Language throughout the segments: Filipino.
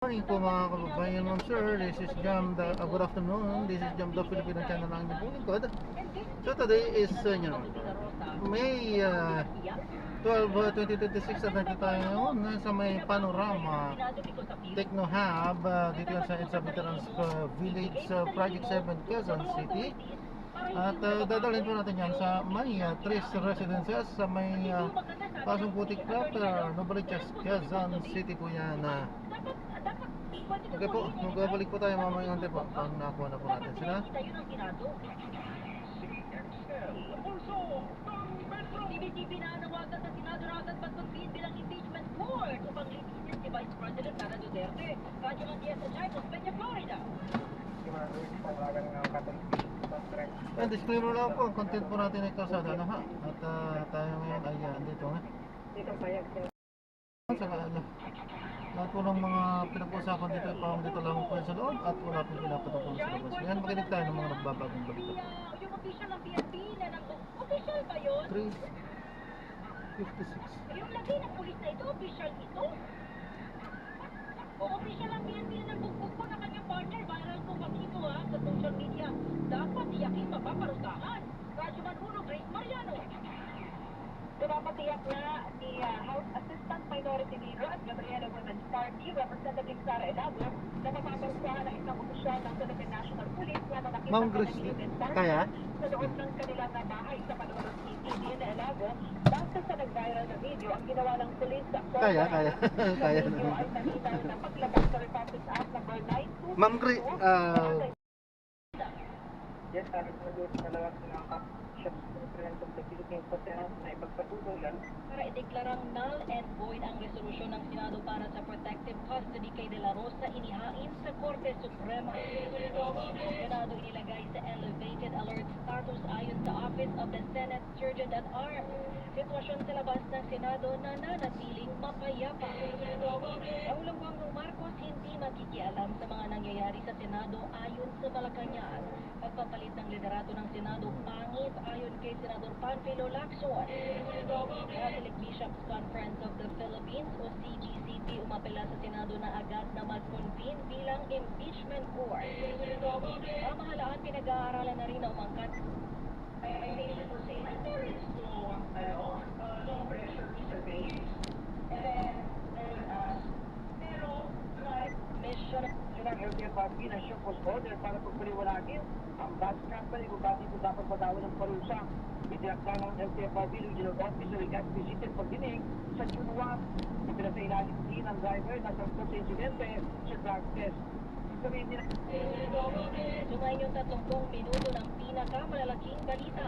Morning po mga kababayan, ma'am sir. This is Jam good afternoon. This is Jam the Filipino channel ng inyong lingkod. So today is May 12, 2026 at nandito tayo ngayon sa may Panorama Techno Hub dito yan sa EDSA Veterans Village Project 7 Quezon City. At dadalhin po natin yan sa may Tres Residences sa may Pasong Putik Club, Novaliches, Quezon City po yan. Okay po, magbabalik po tayo mamaya unti po pag nakuha na po natin sila. CBTV na nawagan sa Senado na agad pagpagpin bilang impeachment court upang linisin si Vice President Sara Duterte. Radyo ng DSHI, Peña, Florida. And disclaimer lang po, ang content po natin ay kasada na ha. At tayo ngayon ay dito na. Saka lahat po ng mga pinag-uusapan dito ay parang dito lang po sa loob at wala pong pinapatungkol sa labas. Ngayon makinig tayo ng mga nagbabagong balita. Yung official ng PNP na official ba yun? 3:56. Yung lagay ng pulis na ito, official ito? O official ng PNP na nagbugbog po na kanyang partner, viral po kami ito sa social media. Dapat iyakin mapaparusahan. Radyo Manhuno, Grace Mariano. Pinapatiyak na ni House Assistant Minority Leader at Gabriela Women's Party, Representative Sara Elago, na mapaparusahan ng isang opisyal ng Philippine National Police na nakita Ma'am Grace, kaya? sa loob ng kanilang bahay sa Palawan City. Ni Elago, basta sa nag-viral na video, ang ginawa ng police sa Kaya video ay naninaw na paglabas sa Republic Act No. 922. Ma'am Grace, Yes, sabi ko doon sa dalawang siya ng the Philippines na ipagpatuloy yan. Para ideklarang null and void ang resolusyon ng Senado para sa protective custody kay De La Rosa inihain sa Korte Suprema. Ang Senado inilagay sa elevated alert status ayon sa Office of the Senate Sergeant at Arms. Sitwasyon sa labas ng Senado na nanatiling mapayapa. Pangulong Bongbong Marcos hindi makikialam sa mga nangyayari sa Senado ayon sa Malacanang. Pagpapalit ng liderato ng Senado pangit ayon kay Senador Panfilo Lacson. Catholic Bishops Conference of the Philippines o CBCP umapela sa Senado na agad na mag-convene bilang impeachment court. Pamahalaan pinag-aaralan na rin na umangkat. I think it will say there is no pressure survey. And then, pero mission Ng LTFRB na siya post order para pagpaliwanagin ang bus company kung bakit ito dapat padawan ng parusa. Itinakda ng LTFRB Regional Officer at visited pagdinig sa June 1. Ipinasa ilalim din ang driver na sangkot sa insidente sa drug test. Sabihin nila. Sumayin yung 30 minuto ng pinakamalalaking balita.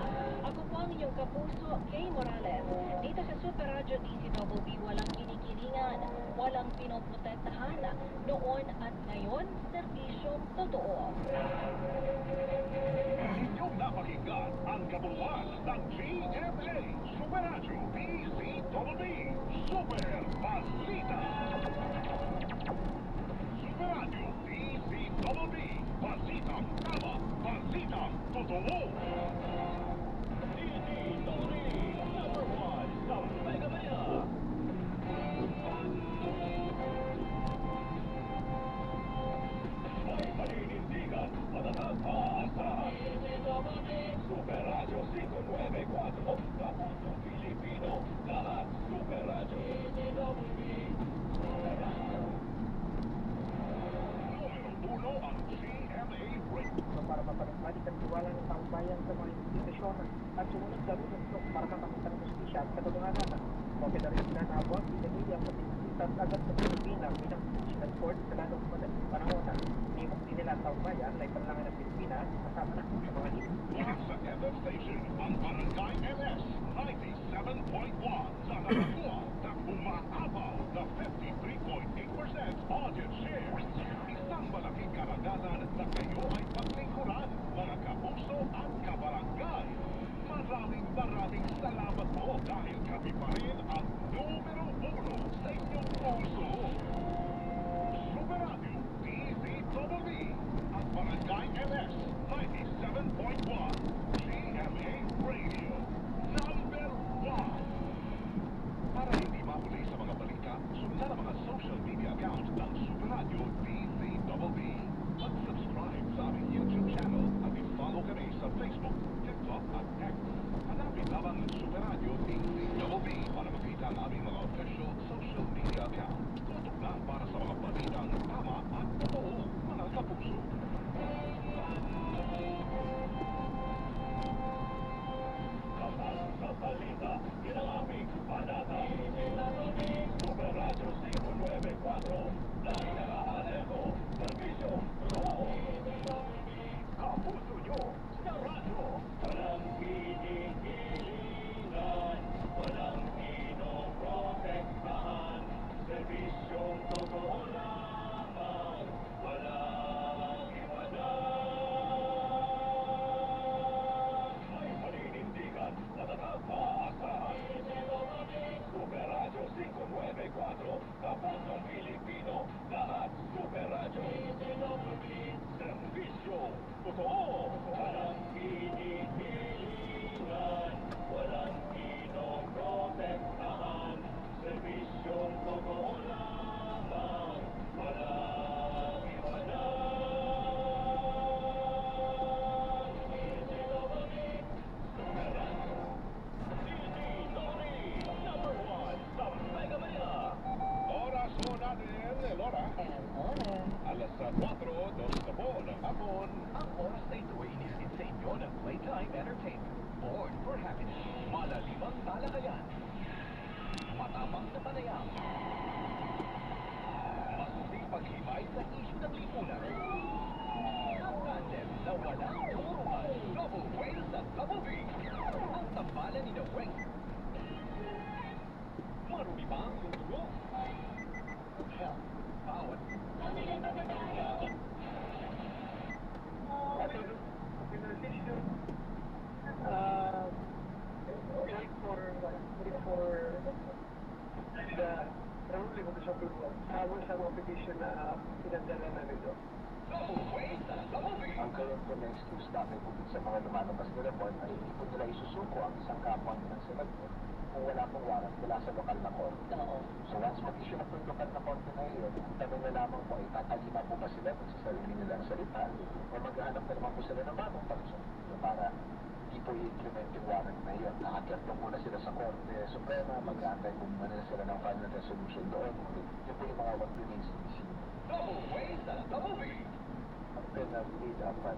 Ako po ang inyong kapuso, Kay Morales. Dito sa Super Radio DCWB, walang kinikilingan, walang pinoprotektahan. Noon at ngayon, serbisyong totoo. Inyong napakinggan ang kabuluhan ng GMA Super Radio DCWB Super Balita. Super Radio DCWB Balitang tama, balitang totoo. DCWB number 1 sa Mega Manila. May paninindigan, matatag aasahan. Super Radio 594, Kaputong Pilipino, lahat Super Radio. Numero 1 ang GMA Radio. Para mapanatili ang tiwala ng taong bayan sa mga institusyon at sumunod sa rulusok para makapunta ng justisya at katotohanan. Okay na rin na abot, pinamilya mo at agad sa Pilipinas bilang impeachment court sa lalong madaling panahon. Himok din nila ang taong bayan na ipanlangan ng Pilipinas kasama na sa mga liit. Sa FM station, ang Barangay LS 97.1 sa Nakakuha na umaabaw na 53.8% audience share. Isang malaking karanasan na kayo ay paglingkuran, mga kapuso at kabarangay. Maraming salamat po dahil kami pa rin ang numero 1 sa inyong puso. Super Radio DCWB at Barangay LS 97.1 GMA Radio number 1. Para hindi mahuli sa mga balita, sundan ang mga social media account ng Super Radio Kapuso nyo sa radyo. Walang hinihilingan, walang pinoprotektahan, serbisyong totoo lamang, walang iwanan. May paninindigan, matatag maaasahan. Super Radio 594, kapos ng Pilipino, lahat Super Radio. Serbisyo, totoo, walang hinihilingan, walang pinoprotektahan, serbisyong totoo lamang, walang iwanan. Super Radio. Number 1 sa Mega Manila. Oras po natin, Laura. Alas 4:02 na po ng hapon. Ang oras na ito ay inihatid sa inyo ng Playtime Entertainment. Born for happiness. Malalimang talakayan. Matapang na panayam. Masipaghimay sa isyu ng lipunan. Ang tandem na walang turuan. Double Wales at Double B. Ang tambalan ni na Weng. Marumi ba ang dugo? Hell, bawat. The ruling of the Supreme Court, was an obligation na pinagdala na nito. Double Wales at Double B. Ang current domestics dati po sa mga lumalabas na report ay hindi po nila isusuko ang isang kapwa ng senador kung wala pong warrant mula sa lokal na korte. So once mag-issue na po yung lokal na korte na iyon, ang tanong na lamang po ay tatalima po ba sila kung sa sarili nilang salita o maghahanap na naman po sila ng bagong palusot para hindi po i-implement yung warrant na iyon. Nakakyat po muna sila sa Korte Suprema, mag-aantay po muna sila ng final resolution doon. Yun po yung mga what remains to be seen. Double Wales at Double B. Ang penalty dapat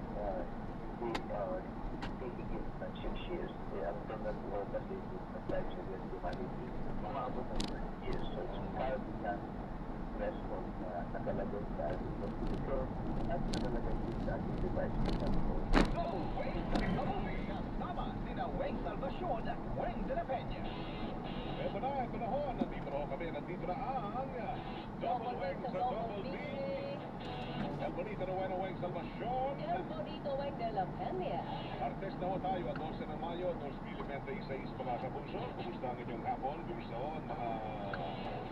taking it na 6 years. Ang penalty law kasi na tragedy and humanity, umabot ng 30 years. So it's far beyond threshold na nakalagay sa ating Constitution at nakalagay din sa ating device control. Double Wales at Double B. Tama, sina Weng Salvacion at Weng de la Peña. Ito na, ito na ho. Nandito na ho kami. Nandito na ang Double Wing sa Double D. El Bonito na Weng Salvacion. El Bonito Weng de la Peña. Martes na ho tayo, 12 ng Mayo, 2026 mga kapuso. Kumusta ang inyong hapon? Kumusta ho ang mga...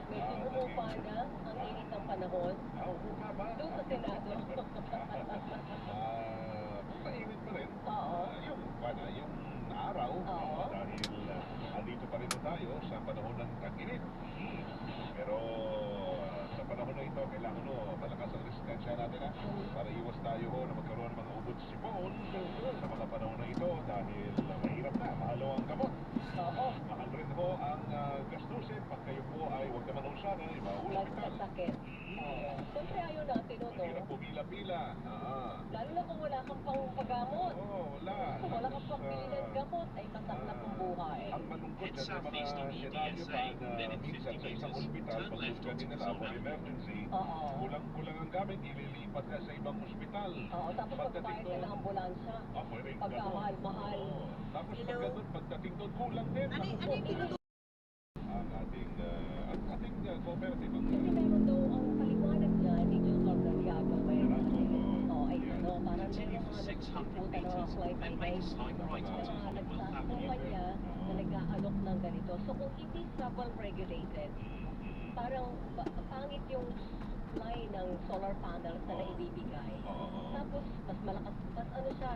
Medyo bumupa na ang init ng panahon. Umupa ba? Doon sa Senado. Mainit pa rin. Oo. Yung araw. Oo. Dahil andito pa rin tayo sa panahon ng tag-init. Pero sa panahon na ito, kailangan malakas ang resistensya natin para iwas tayo na magkaroon ng mga ubod sipon sa mga panahon na ito dahil mahirap na, mahal ang gamot. Oo. Mahal rin ho ang gastusin pag kayo po ay huwag naman ho sana ay ma-hospital. Magsasakit. Oo. Siyempre ayaw natin, no? Mahirap pumila-pila. Lalo na kung wala kang pangpagamot. Oo, wala. Kung wala kang pambili ng gamot, ay masaklap ang buhay. Ang malungkot na sa mga senaryo pa na minsan sa isang ospital, pag-usga din nila for emergency, Oo. kulang-kulang ang gamit, ililipat ka sa ibang ospital. Oo, tapos magbayad ka ng ambulansya. Pwede rin Pagkamahal-mahal. Oo. Tapos pagdating doon, kulang din. Ano yung tinutukoy? Ang ating cooperative. Kasi meron daw ang paliwanag niya ni Joseph Naliaga. Oo, ay ano, parang meron mga nagsiputan ng mga flight attendants na nagsakumpanya na nag-aalok ng ganito. So kung hindi travel regulated, parang pangit yung supply ng solar panels na naibibigay. Tapos mas malakas, mas ano siya,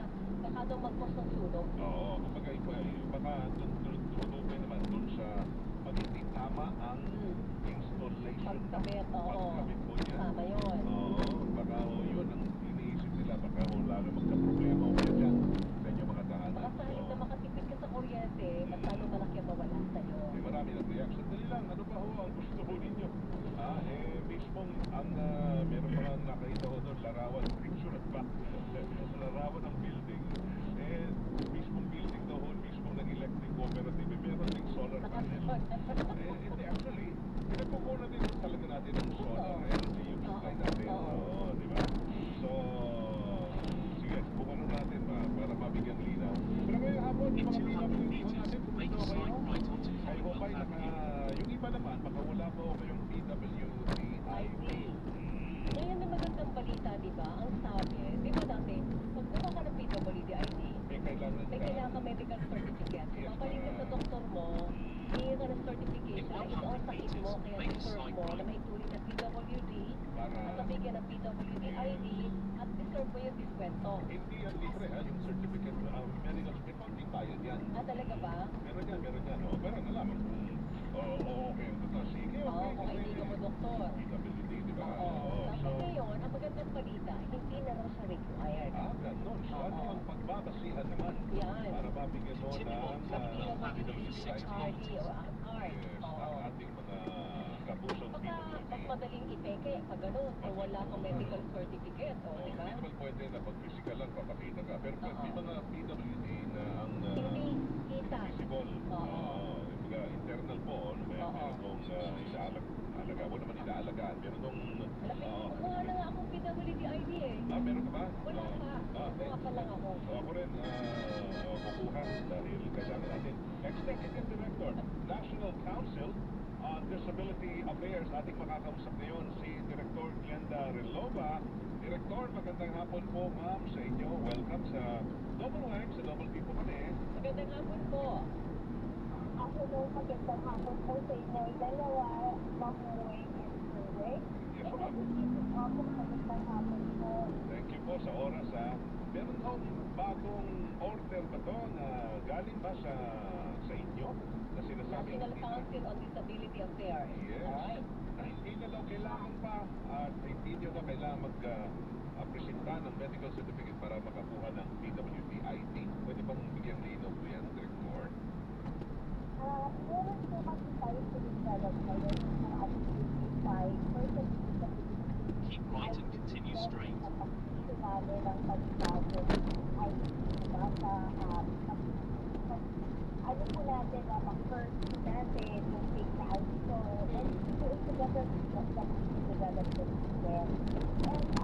baka daw mag-cause ng sunog. Oo, kumbaga ito ay baka tututukoy naman dun sa pag hindi tama ang installation. Pagkabit, oo. Pagkabit po niya. Tama yun. Oo, baka yun ang iniisip nila. Baka lalo magka-problema o kaya dyan sa inyong mga tahanan. Baka kahit na makatipid ka sa kuryente, mas lalo malaki ang mawala sa'yo. May marami ng reaction. Dali lang, ano ba ho ang gusto ho ninyo? Mismong ang meron pa nga nakita ho doon, larawan, picture ba? Larawan ng building. Mismong building daw ho, mismong nag-electric cooperative, meron ding solar panel. Hindi, actually, pinagkukunan din talaga natin ng solar. mo na may tuloy na PWD at nabigyan ng PWD ID at deserve mo yung diskwento. Hindi yan libre ha, yung certificate, medical certificate, hindi bayad yan. Ah, talaga ba? Meron yan. O, pero nalaman kung, okay, ang totoo, sige, Oo, okay. kung kaibigan mo doktor. PWD, di ba? Oo. Tapos so, ngayon, ang magandang balita, hindi na raw siya required. ganun. So, ano Oo. ang pagbabasihan naman? Yan. Para mabigyan mo ng PWD, HRD o ARD. Yes, Oo. ang ating mga kabusong Baka mas madaling ipeke pag gano'n kung wala kang medical certificate, o di ba? Hindi naman pwede na pag physical lang papakita ka. Pero Oo. may mga PWD na ang Hindi kita. visible. Oo. Yung mga internal po, may Oo. nung inaalaga mo naman inaalagaan. Meron nung Lapit, kumuha na nga akong PWD ID eh. meron ka ba? Wala pa. Kumuha pa lang ako. So ako rin, kukuha dahil kailangan natin. Executive Director, National Council on Disability Affairs. Ating makakausap ngayon si Director Glenda Relova. Director, magandang hapon po ma'am sa inyo. Welcome sa Double Wang, sa Double P po kami. Magandang hapon po. Ako daw magandang hapon po sa inyo dalawa, Mamuwing and Suwing. Yes, And ma'am. nag-isip ako magandang hapon po. Thank you po sa oras ha. Meron hong bagong order ba to na galing ba sa inyo? Na sinasabi National Council on Disability Affairs. Yes. Alright. Na hindi na daw kailangan pa at hindi nyo na kailangan presenta ng medical certificate para makakuha ng PWD ID. Pwede bang bigyan linaw po yan, Director? Meron po kasi tayo sinisalag ngayon ng identify person with disability. Keep right and continue straight. Napakisinali ng pagbago ay diba sa ano po natin na mag-first natin yung fake na ID. So, and it's together with the together with them. And sa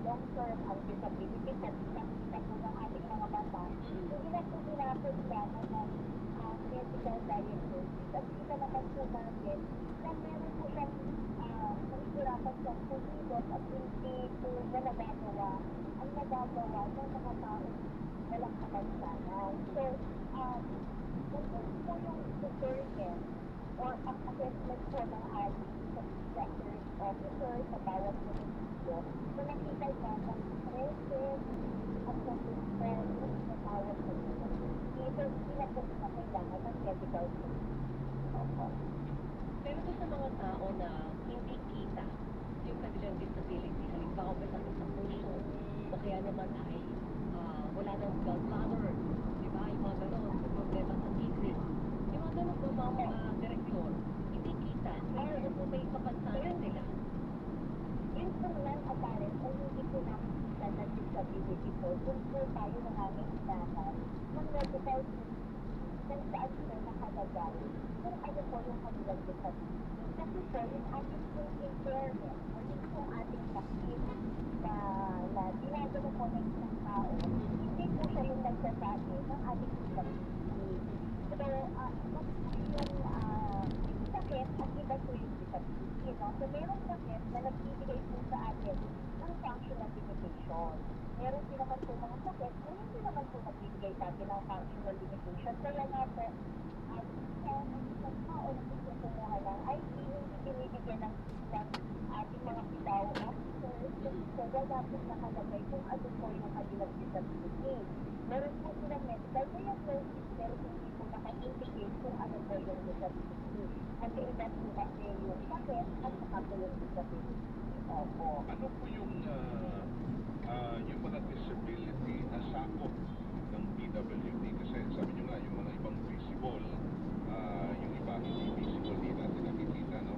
long-term ang disability at kita po ng ating mga bata, hindi na po nila po kailangan ng medical diagnosis. At kita naman po natin na meron po siyang nahihirapan siyang pumilot at hindi po na nagagawa ang nagagawa ng mga tao walang kapansanan. So, kung po yung discernment or ang assessment po ng ating record officer sa bawat munisipyo, so nakita niya ng present at consistent na tawag sa nila. Dito, hindi na po na kailangan ng medical support. Pero ito sa mga tao na hindi kita yung kanilang disability, halimbawa may sakit sa puso, o kaya naman ay wala ng gallbladder, di ba? Yung mga gano'n, problema sa kidney. Yung mga gano'n po mga direktor, hindi kita, pero po may kapansanan nila. Yung personal apparent ay hindi po nakikita na disability po. Kung po tayo na namin inahan, ng medical kung saan sila nakalagay, kung ano po yung kanilang disability. Kasi po, yung ating full impairment, o yung po ating sakit na ginagawa po ng isang tao, hindi po siya yung nagsasabi ng ating disability. So, yung sakit at iba po yung disability. No? So, merong sakit na nagbibigay po sa atin ng functional limitation. Meron din naman po mga sakit na hindi naman po nagbibigay sa atin ng functional limitation. Kaya nga po, sa tao na gusto kumuha ng ID, hindi binibigyan ng ating mga pitaw officers. So, wala po nakalagay kung ano po yung kanilang disability. Meron po silang medical diagnosis, pero hindi po naka-indicate kung ano po yung disability. Ang iba po kasi yung sakit at saka po yung disability. Opo. Ano po yung mga disability na sakop ng PWD? Kasi sabi nyo nga, yung mga ibang visible, yung iba hindi visible, hindi natin nakikita, no?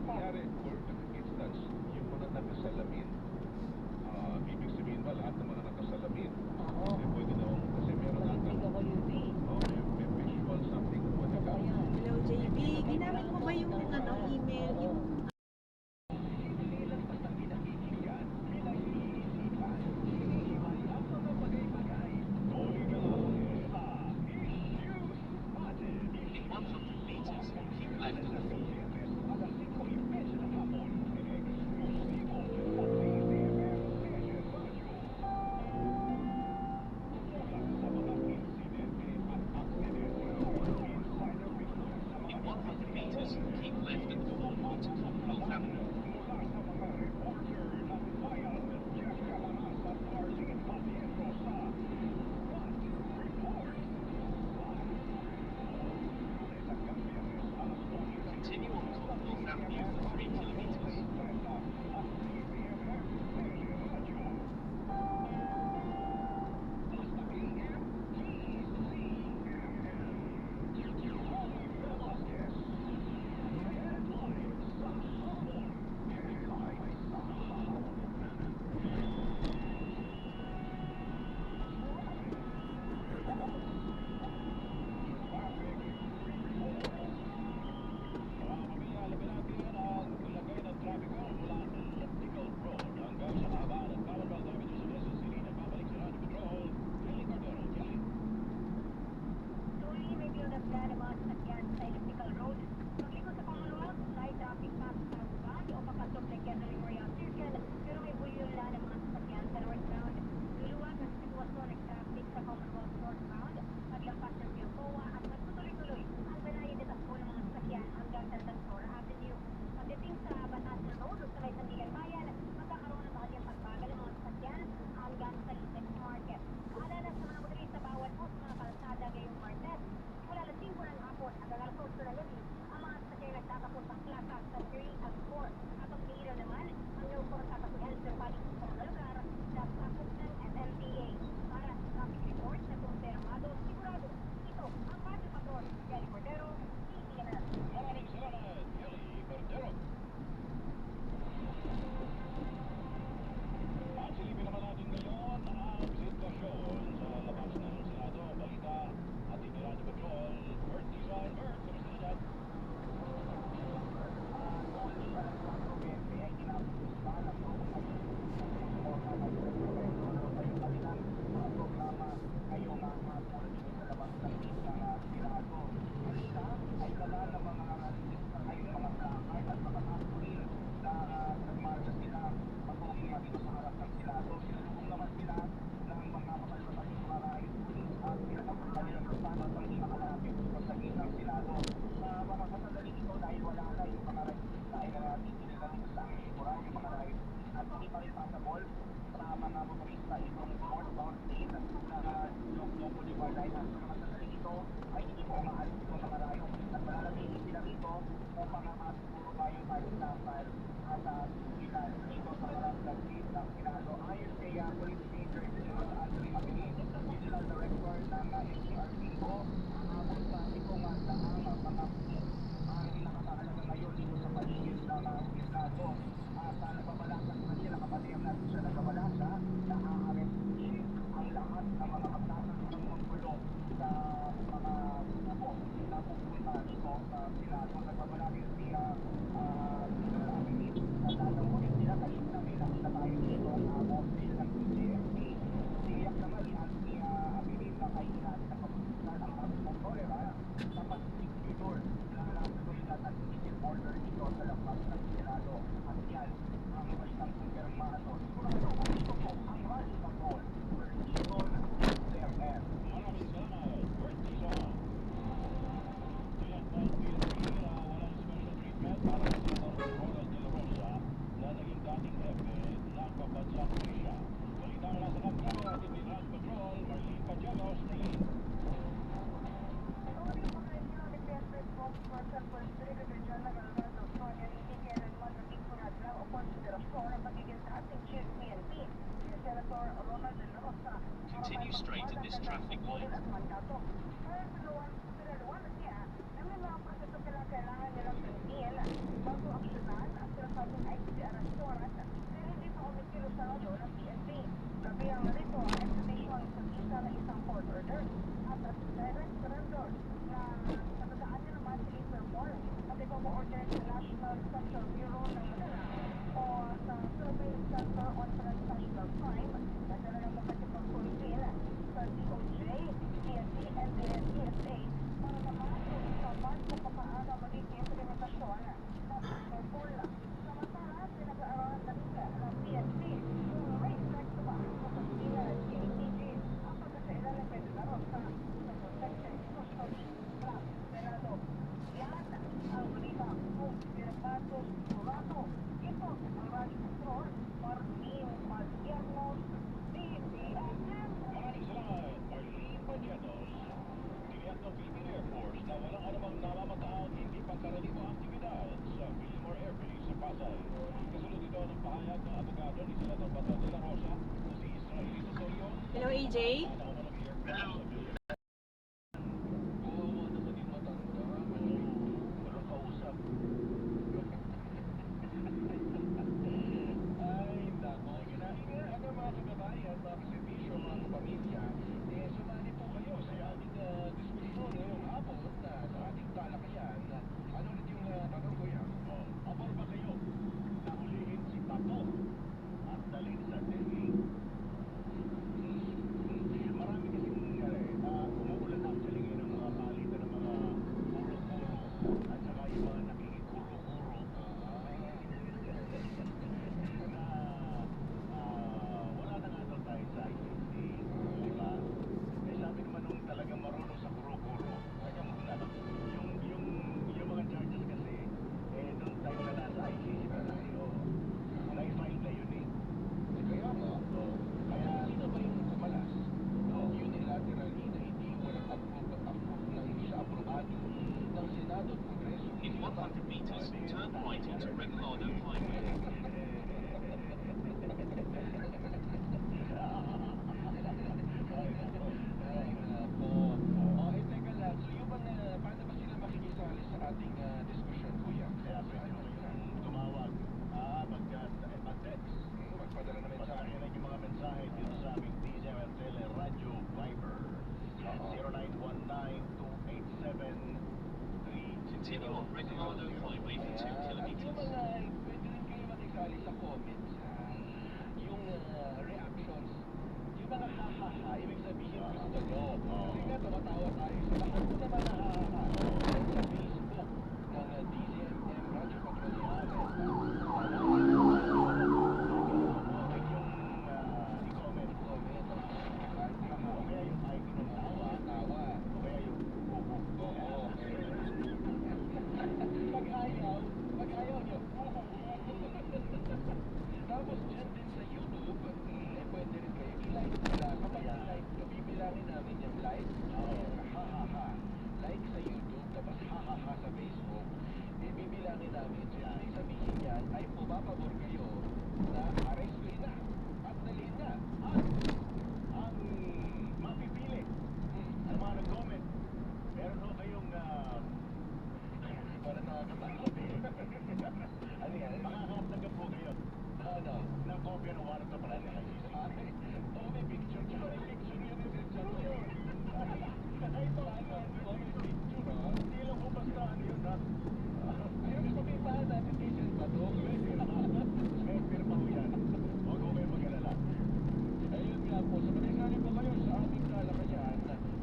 Kunyari, for instance, yung mga nakasalamin, ibig sabihin ba lahat ng mga nakasalamin? Oo. Pwede na kasi meron Walang ata, PWD. may visual something, pwede ka. Kaya 3 at 4. At ang pila naman, ang Newport at ang Elder Valley sa lugar na sakop ng MMDA. Para sa traffic report na kumpirmado, sigurado. Ito ang Radyo Patrol, Kelly Cordero, TVNN. Maraming salamat, Kelly Cordero. At silipin naman natin ngayon ang sitwasyon sa labas ng Senado. Balita at Radyo Patrol, Bert Tizon. Bert, kamusta na dyan? Continue straight at this traffic light. Hello, AJ. gusto nyo. Kasi nga tumatawa tayo sa lahat ko naman nakakakala sa Facebook ng DZMM Radyo Patrolyanes. I-comment. O kaya yung ID ng tawa. O kaya yung pag ayaw nyo. Tapos dyan din sa YouTube, pwede rin kayo i-like nila. Kapag i-like nyo, bibilangin namin yung like. Ha-ha-ha. Like sa YouTube, tapos ha-ha-ha sa Facebook. Bibilangin namin. So, ibig sabihin yan, ay pumapabor kayo na arrest kayo na. At dalhin na. At ang mapipili sa mga nag-comment, meron ho kayong para nakakatakot eh. Ano yan? Makakatanggap po kayo. Ano? Ng kopya ng warrant of analysis. May picture. Tsaka may picture yun yung sensation. Ito, may picture ha. Hindi lang po basta ano yun ha. Ayun, papipahan natin kay Sen Bato. May firma ho yan. Huwag ko kayo mag-alala. Ayun nga po, sa panisali po kayo sa aming kalakayan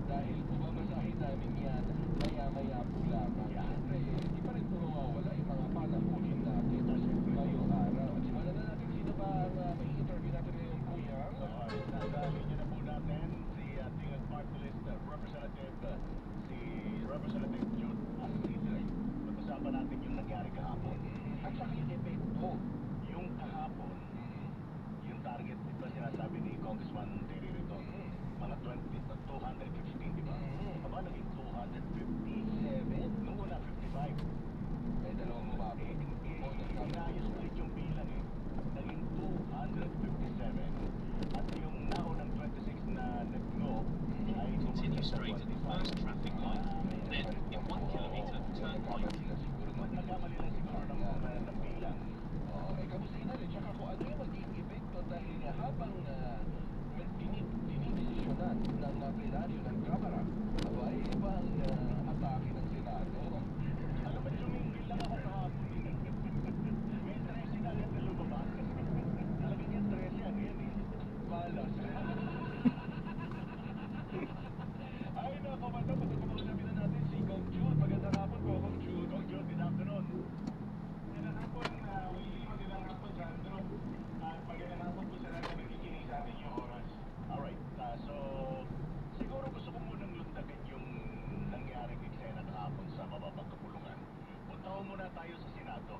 dahil po mamasahin namin yan maya-maya po lamang. Siyempre, di pa rin po mawawala yung mga panahunin natin ngayong araw. At simulan na natin sino ba ang may interview natin ngayon, Kuya? Nadali niyo na po natin si ating party list representative, si Representative Jude Asitay. Pag-usapan natin yung nangyari kahapon. At saka yung epekto, yung kahapon, yung target, di ba sinasabi ni Congressman Terry Rito? Mga 215, di ba? Aba, naging 257. Nung una, 55. May dalawang bumaki. Inayos ulit yung bilang eh. Naging 257. At yung naunang 26 na nag-no, ay Continue straight at the first traffic light. Then, in 1 kilometer, turn right. Nagkamali lang siguro ng bilang. Kamusta yun natin? Tsaka kung ano yung magiging epekto dahil nga habang dinidesisyonan ng plenaryo ng Kamara, aba ay ibang atake ng Senado. Alam ba, sumingil lang ako kahapon eh. May 13 na agad na lumabas. Talagang yan 13 ang yan eh. Malas. Ay nako, matapos na kumakasabi na natin si Kong Jude. Magandang hapon po, Kong Jude. Kong Jude, good afternoon. Magandang hapon, Willie. Magandang hapon, Sandro. At magandang hapon po sa lahat na nakikinig sa atin yung oras. Alright, so siguro gusto ko munang lundagan yung nangyaring eksena kahapon sa mababang kapulungan. Punta ko muna tayo sa Senado.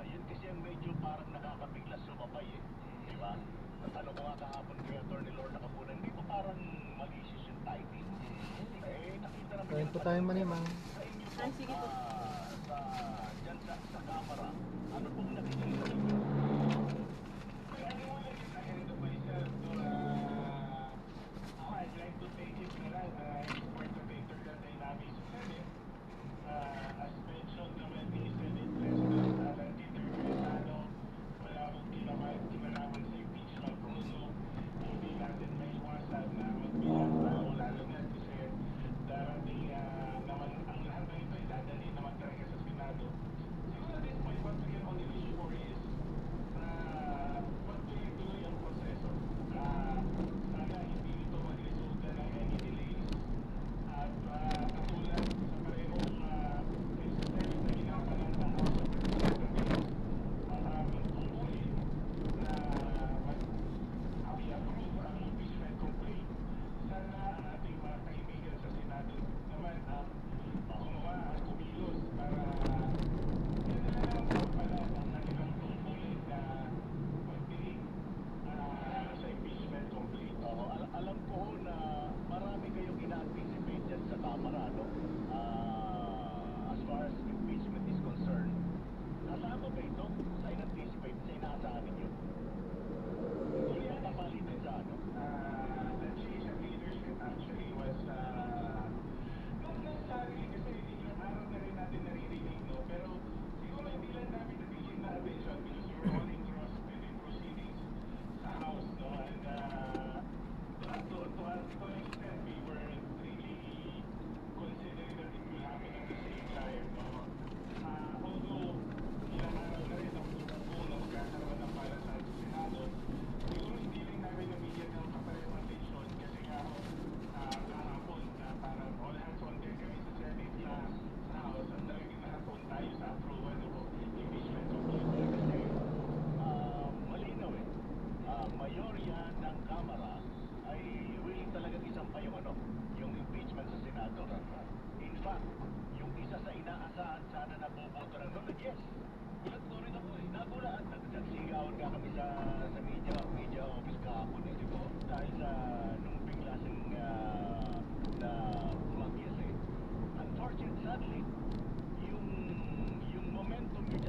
Yun kasi ang medyo parang nakakabiglas sumabay eh. Di ba? At ano ko nga kahapon kay Atty. Lorna Capunan, hindi pa parang malicious yung typing. Nakita naman Kain po tayo manimang. sa inyo po, Ah, sige po. dyan sa Kamara, ano pong nakikita ninyo? I'd like to thank you for that. It's part of the interdynamics of Senate. As mentioned naman ni Senate President Alan Dieter Cayetano, wala akong kinalaman sa impeachment proposal. Hindi natin may iwasan na magbilang tao, lalo na kasi darating naman ang lahat na ito ay dadalhin naman talaga sa Senado.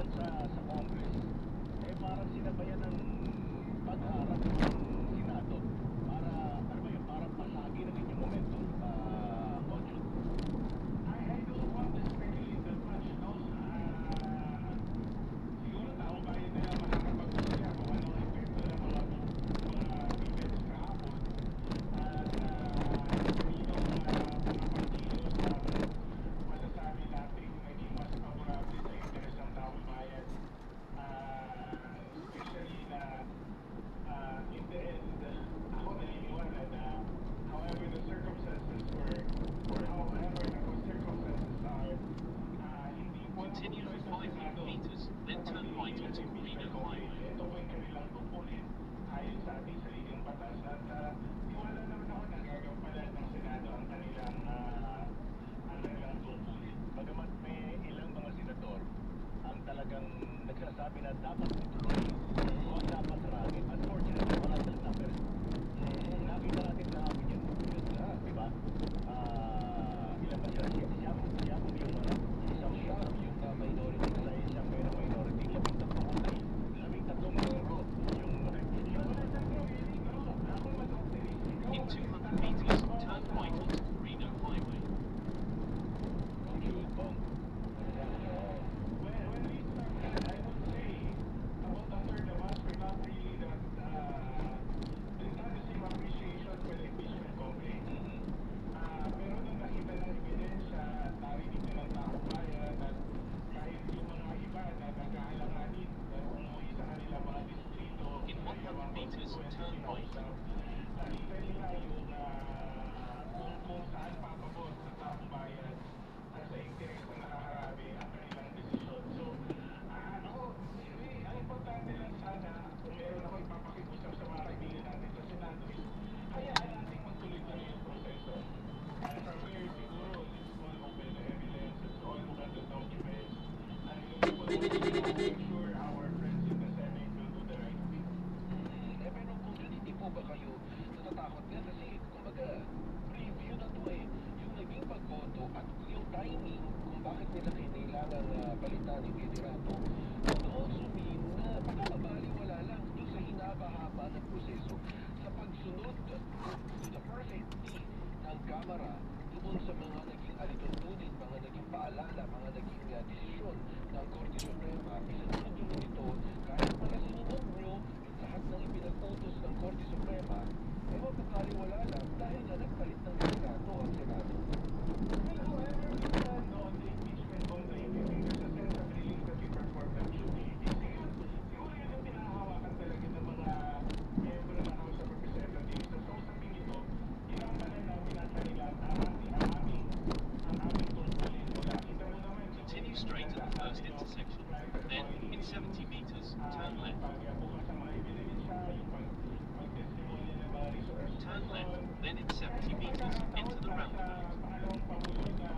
dyan sa Congress, eh parang sinabayan ng pag-harap ng Senado para, ano ba yun, para pasagi ng inyong momentum, Ocho. I don't want to speculate that much, no? Siguro taong bayan na lang makakapag-usaya kung ano ang epekto ng mga events kahapon at kanino mga partidos ang masasabi natin naging mas favorable sa interes ng taong bayan. Especially na in the end, ako naniniwala na however the circumstances were or however the circumstances are, hindi po Continue for 500 meters, then turn right onto Reno Highway. ito po yung kanilang tungkulin ayon sa ating saligang batas at tiwala naman ako na gagampanan ng Senado ang kanilang tungkulin. Bagamat may ilang mga senador ang talagang nagsasabi na dapat ituloy o dapat sarangin. Unfortunately, wala silang numbers. Nakita natin kahapon yan. Yun na, di ba? Ilan ba sila? Siyam yung mga siyam yung minority na siyam kayo ng minority. 13 membro yung In 200 meters, turn right onto Reno Highway. When we started, I would say about a third of us were not really that there's not the same appreciation for the impeachment complaint. Pero nung nakita ng ebidensya at narinig na ng taong bayan at kahit yung mga iba na nagkaalanganin na umuwi sa kanilang mga distrito, In 100 meters, turn right. nakita nila yung kung saan papabot sa taong bayan at sa interes ng nakakarami ang kanilang desisyon. So, ang importante lang sana, kung meron ako ipapakiusap sa mga kaibigan natin sa Senado, is hayaan natin magtuloy-tuloy yung proseso. And from here, siguro, let's all open the evidence, let's all look at the documents, and we will make sure our friends in the Senate will do the right thing. pero kung hindi po ba kayo natatakot nga kasi kumbaga review na to eh yung naging pagboto at yung timing kung bakit nila kailangan balitan yung liderato would also mean na baka mabaliwala lang doon sa hinaba-haba ng proseso sa pagsunod to the perfect ng Kamara doon sa mga naging alituntunin, mga naging paalala, mga naging desisyon ng Korte Suprema. Isunod nyo nito kahit pala sinunod nyo lahat ng ipinag-utos ng Korte Suprema, eh mapapaliwala lang dahil nga nagpalit ng liderato ang Senado. Well, however, we stand on the impeachment complaint. I think there's a sense of relief that we performed that duty. Siguro yun ang pinahahawakan talaga ng mga miyembro ng House of Representatives. So, sa usapin ito, ginampanan namin ang kanilang aming tungkulin. Wala, kita mo naman. Continue straight at the first intersection. Then, in 70 meters, turn left. Pagbukas ang mga ebidensya, yung pag-testimonya ng mga resources. Turn left, then in 70 meters, into the roundabout. Pangalawang pangulo na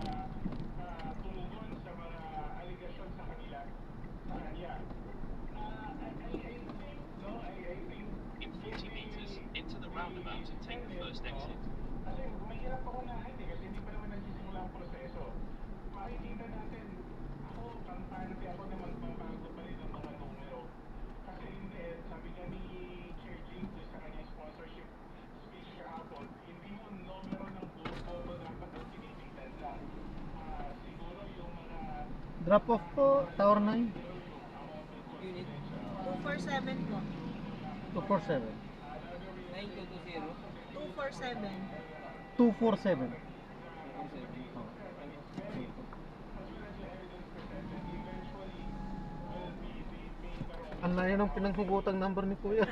tumugon sa mga aligasyon sa kanila, sa kanya. I think In 40 meters, into the roundabout and take the first exit. kasi mahirap ako unahin eh, kasi hindi pa naman nagsisimula ang proseso. Makikita natin, ako, kampante ako na magbabago pa rin ang mga numero. Kasi hindi, sabi nga ni Chair James sa kanyang sponsorship speech kahapon, hindi mo numero ng bobo dapat ang tinitingnan lang. Siguro yung mga Drop off po, Tower 9. Unit 247 po. 247. 247. 247. Ang layo ng pinagpugutang number ni Kuya.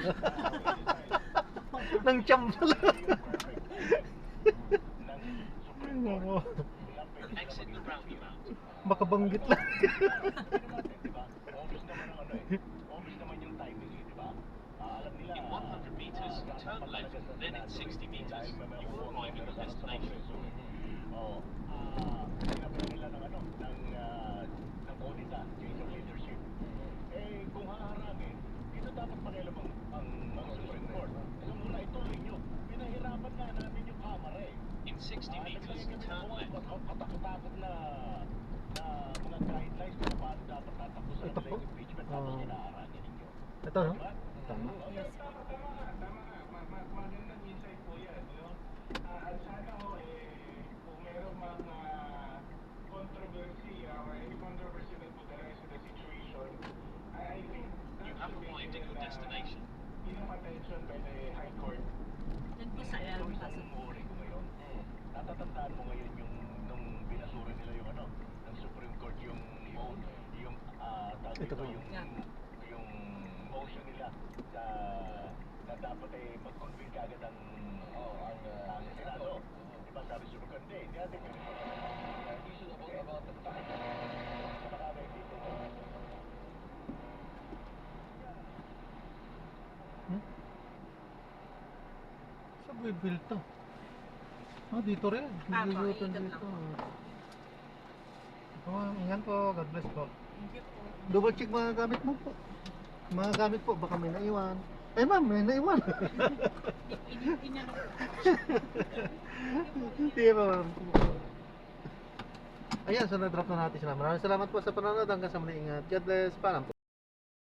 Nang tiyam pala. Ay, nako. Exit the roundabout. Makabanggit lang. Obvious naman ang obvious naman yung timing eh, di ba? Alam nila. In 100 meters, turn left, then in 60 meters, you will arrive at the destination. Sinabi nila ng ng audita, change of leadership. Eh, kung haharangin, dito dapat pakialam ang Supreme Court. So muna ituloy nyo. Pinahirapan nga namin yung Kamara eh. In 60 meters, turn left. Matakot-takot na mga guidelines, Tapos inaarangin ninyo. Ito, no? Tama. Yes. Magandang insight po yan, no? At sana ho, kung meron mga controversy or any controversy that would arise in the situation, I think You have arrived at your destination. enough attention by the High Court. Yan po sa Ito Elm isang mooring ko ngayon. Natatandaan mo ngayon yung nung binasura nila yung ano, ng Supreme Court yung tawag Ito dito, po. yung motion nila na dapat mag-convene kagad ang Senado. Diba sabi sa Supreme Court, hindi natin yung issue about the fact na nakagay dito. Sa Buibil to. Dito rin. Ah, po, Nilulutan ikot lang dito. po. Ingat po. God bless po. Thank you po. Double check mga gamit mo po. Mga gamit po, baka may naiwan. Eh ma'am, may naiwan. Inano po. Hindi ba ma'am? Ayan, so na-drop na natin sila. Maraming salamat po sa panonood. Hanggang sa muli, ingat. God bless. Paalam po.